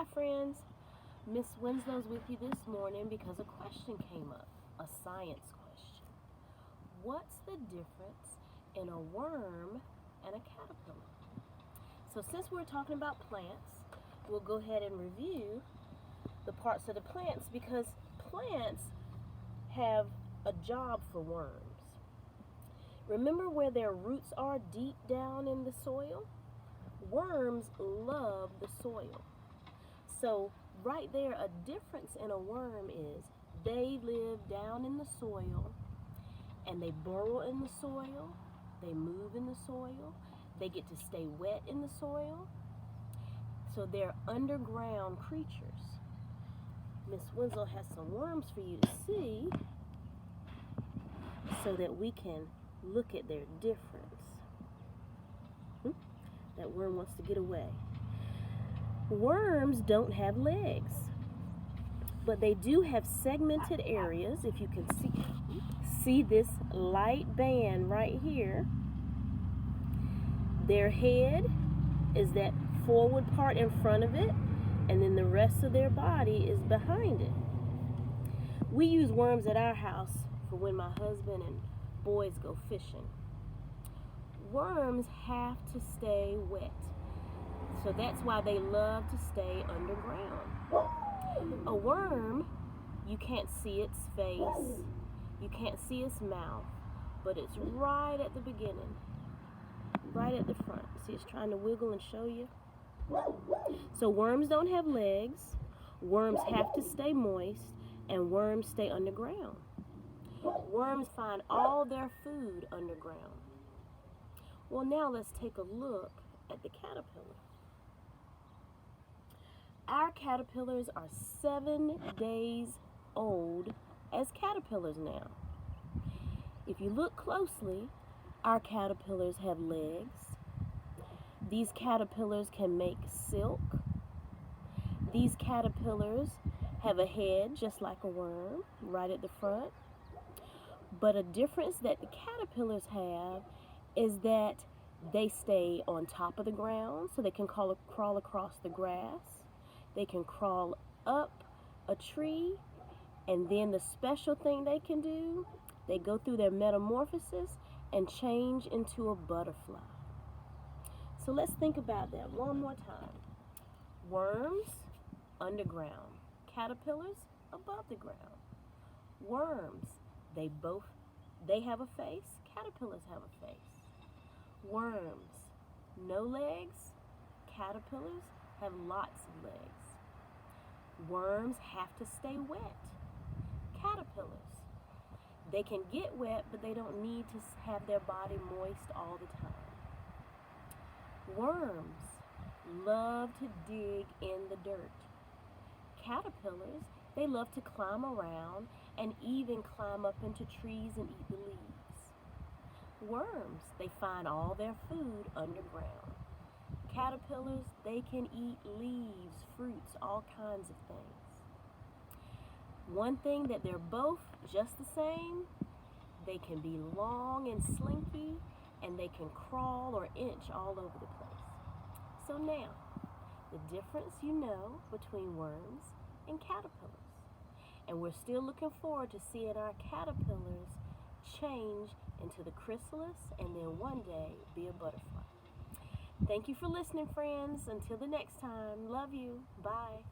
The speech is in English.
Hi friends, Miss Winslow's with you this morning because a question came up, a science question. What's the difference in a worm and a caterpillar? So since we're talking about plants, we'll go ahead and review the parts of the plants because plants have a job for worms. Remember where their roots are deep down in the soil? Worms love the soil. So right there, a difference in a worm is they live down in the soil and they burrow in the soil, they move in the soil, they get to stay wet in the soil. So they're underground creatures. Miss Winslow has some worms for you to see so that we can look at their difference. That worm wants to get away. Worms don't have legs, but they do have segmented areas. If you can see this light band right here, their head is that forward part in front of it, and then the rest of their body is behind it. We use worms at our house for when my husband and boys go fishing. Worms have to stay wet. So that's why they love to stay underground. A worm, you can't see its face, you can't see its mouth, but it's right at the beginning, right at the front. See, it's trying to wiggle and show you. So worms don't have legs, worms have to stay moist, and worms stay underground. Worms find all their food underground. Well, now let's take a look at the caterpillar. Our caterpillars are 7 days old as caterpillars now. If you look closely, our caterpillars have legs. These caterpillars can make silk. These caterpillars have a head just like a worm, right at the front. But a difference that the caterpillars have is that they stay on top of the ground, so they can crawl across the grass. They can crawl up a tree, and then the special thing they can do, they go through their metamorphosis and change into a butterfly. So let's think about that one more time. Worms, underground. Caterpillars, above the ground. Worms, they have a face. Caterpillars have a face. Worms, no legs. Caterpillars have lots of legs. Worms have to stay wet. Caterpillars, they can get wet, but they don't need to have their body moist all the time. Worms love to dig in the dirt. Caterpillars, they love to climb around and even climb up into trees and eat the leaves. Worms, they find all their food underground. Caterpillars, they can eat leaves, fruits, all kinds of things. One thing that they're both just the same, they can be long and slinky, and they can crawl or inch all over the place. So now, the difference you know between worms and caterpillars. And we're still looking forward to seeing our caterpillars change into the chrysalis and then one day be a butterfly. Thank you for listening, friends. Until the next time, love you. Bye.